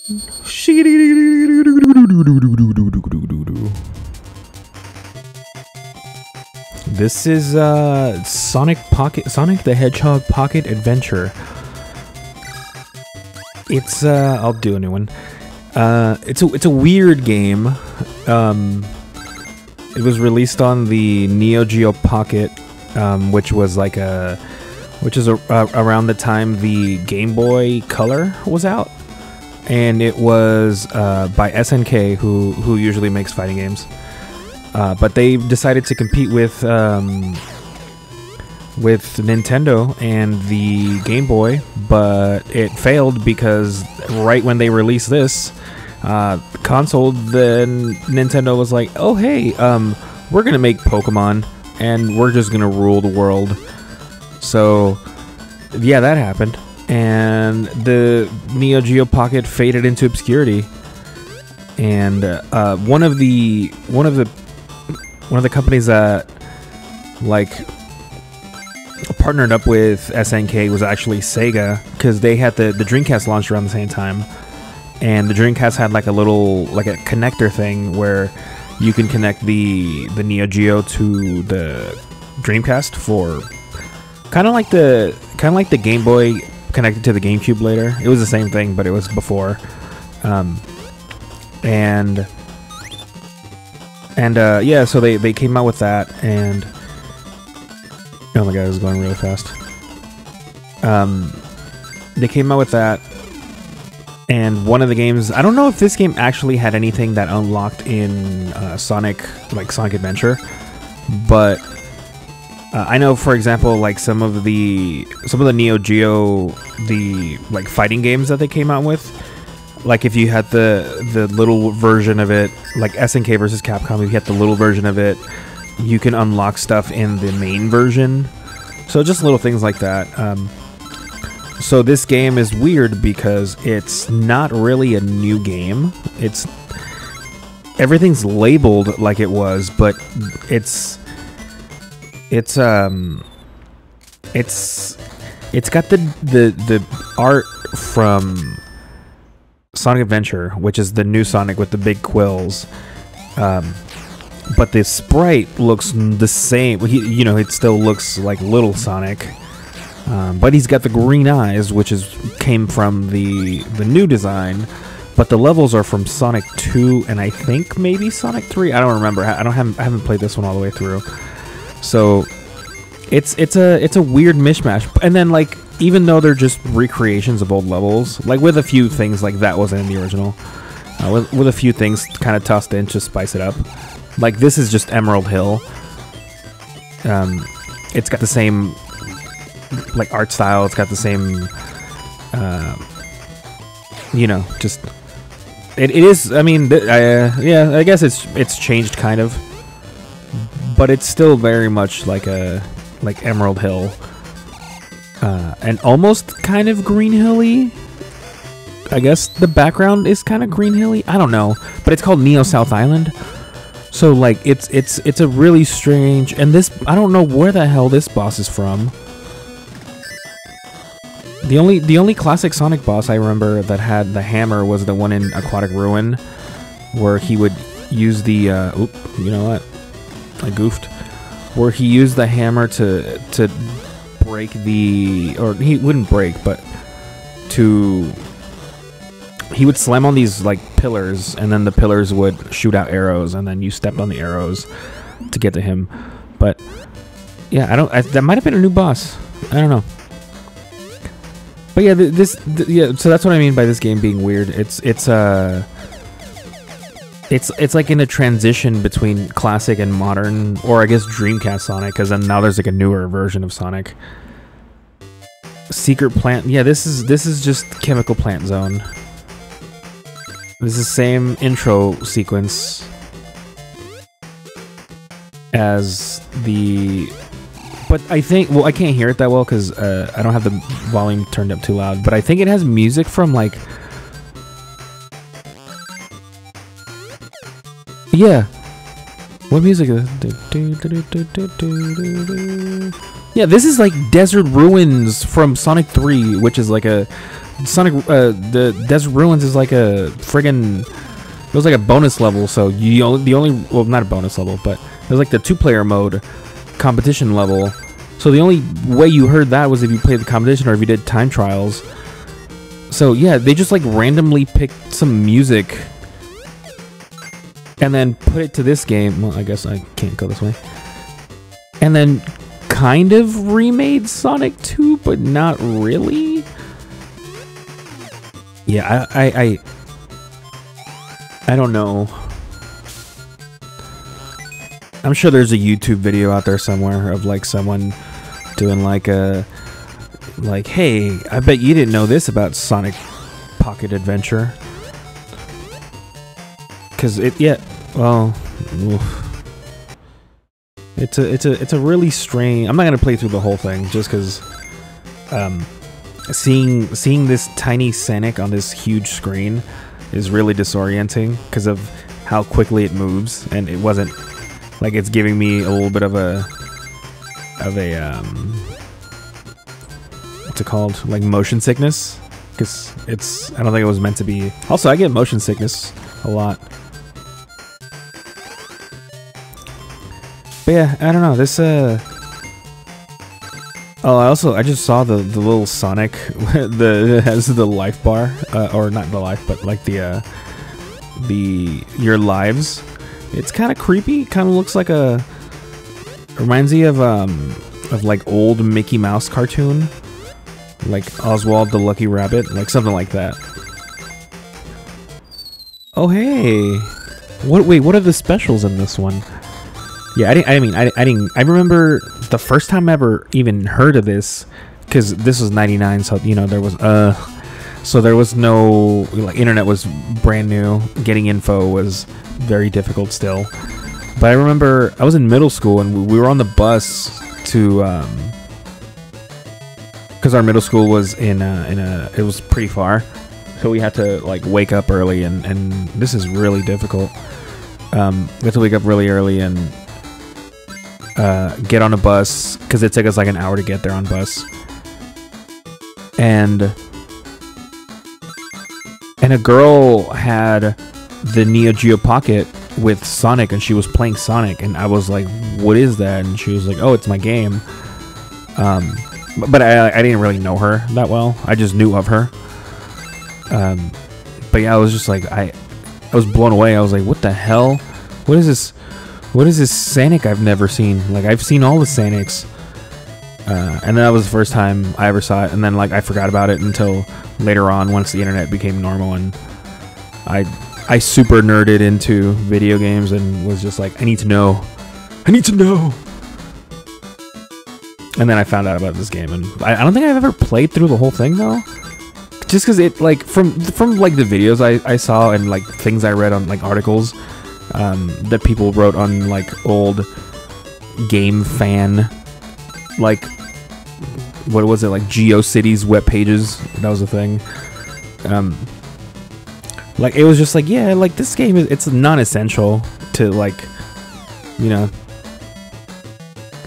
This is Sonic the Hedgehog Pocket Adventure. It's I'll do a new one. It's a weird game. It was released on the Neo Geo Pocket, which is around the time the Game Boy Color was out, and it was by SNK, who usually makes fighting games. But they decided to compete with Nintendo and the Game Boy, but it failed because right when they released this console, then Nintendo was like, "Oh hey, we're gonna make Pokemon and we're just gonna rule the world." So yeah, that happened, and the Neo Geo Pocket faded into obscurity. And one of the companies that partnered up with SNK was actually Sega, because they had the Dreamcast launched around the same time, and the Dreamcast had like a connector thing where you can connect the Neo Geo to the Dreamcast for kind of like the Game Boy connected to the GameCube later. It was the same thing, but it was before. Yeah, so they came out with that, and oh my god, this is going really fast. They came out with that, and one of the games, I don't know if this game actually had anything that unlocked in Sonic Adventure, but I know, for example, like some of the Neo Geo, the fighting games that they came out with. Like if you had the little version of it, like SNK versus Capcom, if you had the little version of it, you can unlock stuff in the main version. So just little things like that. So this game is weird because it's not really a new game. Everything's labeled like it was, but it's got the art from Sonic Adventure, which is the new Sonic with the big quills, but the sprite looks the same. It still looks like little Sonic, but he's got the green eyes, which came from the new design. But the levels are from Sonic 2 and I think maybe Sonic 3. I don't remember. I haven't played this one all the way through. So it's a weird mishmash. And then even though they're just recreations of old levels, with a few things that wasn't in the original, with a few things kind of tossed in to spice it up. This is just Emerald Hill. It's got the same art style. It's got the same, just it is. I mean, yeah, I guess it's changed kind of, but it's still very much like Emerald Hill. And almost kind of Green Hilly. I guess the background is kind of Green Hilly. I don't know, but it's called Neo South Island. So it's a really strange. And this, I don't know where the hell this boss is from. The only classic Sonic boss I remember that had the hammer was the one in Aquatic Ruin, where he would use the you know what? I goofed. Where he used the hammer to break or he wouldn't break, but he would slam on these pillars, and then the pillars would shoot out arrows, and then you stepped on the arrows to get to him. But yeah, that might have been a new boss. I don't know. But yeah, so that's what I mean by this game being weird. It's like in a transition between classic and modern, or I guess Dreamcast Sonic, because then now there's a newer version of Sonic. Secret Plant, yeah, this is just Chemical Plant Zone. This is the same intro sequence as the, but I think, well, I can't hear it that well because I don't have the volume turned up too loud, but I think it has music from yeah. What music is it? Yeah, this is like Desert Ruins from Sonic 3, which is like a Sonic. The Desert Ruins is like a friggin'. It was like a bonus level, so well, not a bonus level, but it was like the 2-player mode competition level. So the only way you heard that was if you played the competition or if you did time trials. So yeah, they just like randomly picked some music and then put it to this game. Well, I guess I can't go this way. And then kind of remade Sonic 2, but not really. Yeah, I don't know. I'm sure there's a YouTube video out there somewhere of like someone doing like a hey, I bet you didn't know this about Sonic Pocket Adventure. Cause well, it's a really strange. I'm not gonna play through the whole thing just cause seeing this tiny Sonic on this huge screen is really disorienting because of how quickly it moves, and it wasn't like it's giving me a little bit of a what's it called, like motion sickness, because I don't think it was meant to be. Also, I get motion sickness a lot. But yeah, I don't know, this oh, I just saw the little Sonic that has the life bar, or not the life, but like the your lives. It's kind of creepy. Kind of looks like reminds me of like old Mickey Mouse cartoon, like Oswald the Lucky Rabbit, like something like that. Oh hey, what are the specials in this one? Yeah, I remember the first time I ever even heard of this, because this was 99, so you know there was no, like, internet was brand new. Getting info was very difficult still. But I remember I was in middle school and we were on the bus to because our middle school was it was pretty far, so we had to like wake up early, and this is really difficult. We had to wake up really early and get on a bus, because it took us like an hour to get there on bus, and a girl had the Neo Geo Pocket with Sonic, and she was playing Sonic, and I was like, what is that? And she was like, oh, it's my game. But I didn't really know her that well. I just knew of her. But yeah, I was just like, I was blown away. I was like, what the hell? What is this? What is this Sonic I've never seen? Like, I've seen all the Sonics. And that was the first time I ever saw it. And then, like, I forgot about it until later on, once the internet became normal. And I super nerded into video games and was just like, I need to know. I need to know. And then I found out about this game. And I don't think I've ever played through the whole thing, though. Just because it, like, from like, the videos I saw and, like, things I read on, like, articles that people wrote on, like, old game fan, like, what was it, like GeoCities web pages, that was a thing. Like, it was just like, yeah, like, this game it's non-essential to, like, you know,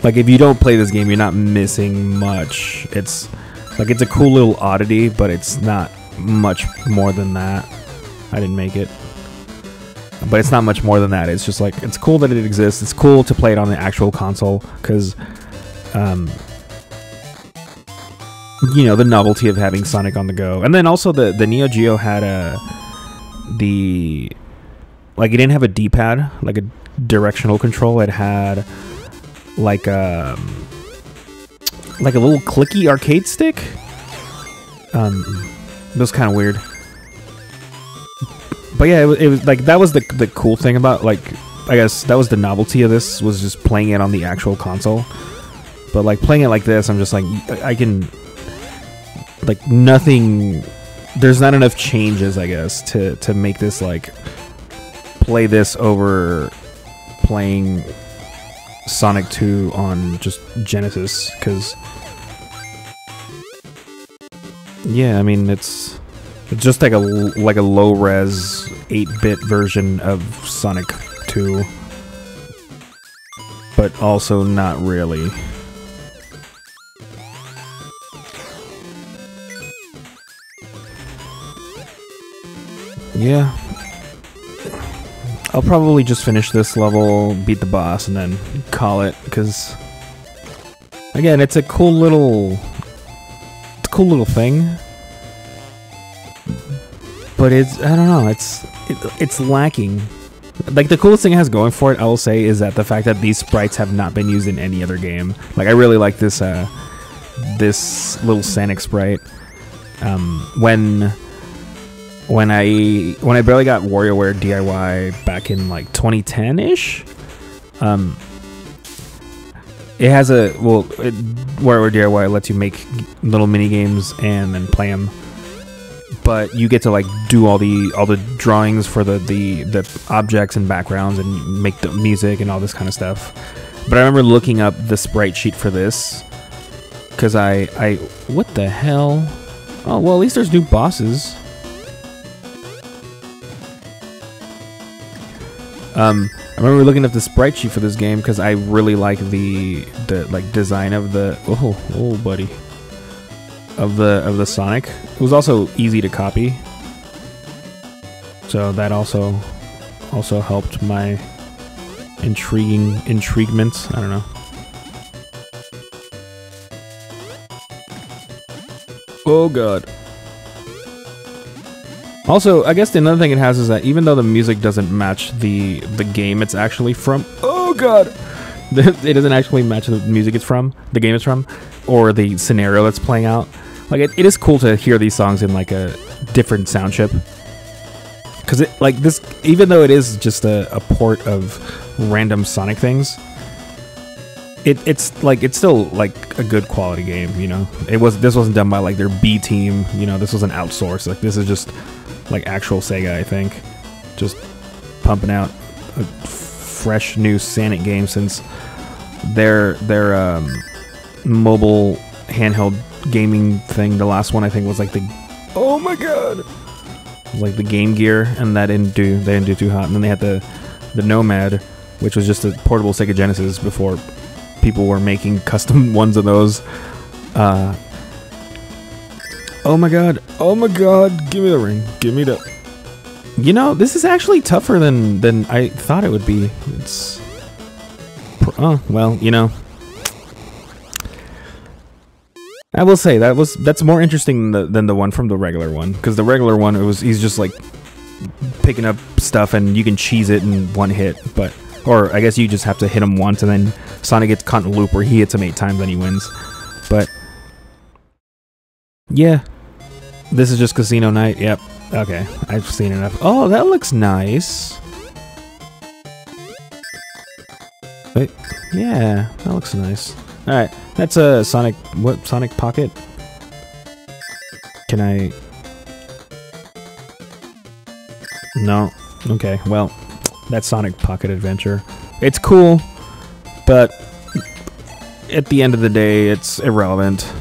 like, if you don't play this game, you're not missing much. It's like, it's a cool little oddity, but it's not much more than that. I didn't make it, but it's not much more than that. It's just like, it's cool that it exists. It's cool to play it on the actual console, because you know, the novelty of having Sonic on the go. And then also the Neo Geo had like, it didn't have a D-pad, like a directional control. It had like a little clicky arcade stick. It was kind of weird. But yeah, it was like, that was the cool thing about, like, I guess that was the novelty of this, was just playing it on the actual console. But like, playing it like this, I'm just like, I can, like, nothing, there's not enough changes, I guess, to make this, like, play this over playing Sonic 2 on just Genesis, because yeah, I mean, it's just like a low res 8-bit version of Sonic 2, but also not really. Yeah. I'll probably just finish this level, beat the boss, and then call it, because again, it's a cool little thing. But it's, I don't know, it's lacking. Like, the coolest thing it has going for it, I will say, is that the fact that these sprites have not been used in any other game. Like, I really like this this little Sonic sprite. When I barely got WarioWare DIY back in like 2010-ish, it has a WarioWare DIY lets you make little mini games and then play them, but you get to like do all the drawings for the objects and backgrounds and make the music and all this kind of stuff. But I remember looking up the sprite sheet for this because I what the hell? Oh well, at least there's new bosses. I remember looking at the sprite sheet for this game because I really like the like design of the buddy of the Sonic. It was also easy to copy, so that also helped my intriguement. I don't know. Oh god. Also, I guess the another thing it has is that even though the music doesn't match the game it's actually from, oh god, it doesn't actually match the music it's from, the game it's from, or the scenario that's playing out. Like it is cool to hear these songs in like a different sound chip, because it like this, even though it is just a port of random Sonic things, it's like it's still like a good quality game. You know, this wasn't done by like their B team. You know, this wasn't outsourced. Like this is just like actual Sega, I think, just pumping out a fresh new Sonic game since their mobile handheld gaming thing. The last one I think was like the, oh my god, like the Game Gear, and they didn't do too hot. And then they had the Nomad, which was just a portable Sega Genesis before people were making custom ones of those. Oh my god, give me the ring, give me the... You know, this is actually tougher than I thought it would be. It's... Oh, well, you know. I will say, that's more interesting than the one from the regular one. Because the regular one, he's just like picking up stuff and you can cheese it in one hit. Or I guess you just have to hit him once and then Sonic gets caught in a loop where he hits him 8 times and he wins. But... yeah. This is just Casino Night. Yep. Okay. I've seen enough. Oh, that looks nice. Wait. Yeah, that looks nice. Alright. That's a Sonic... what? Sonic Pocket? Can I... no. Okay, well, that's Sonic Pocket Adventure. It's cool, but at the end of the day, it's irrelevant.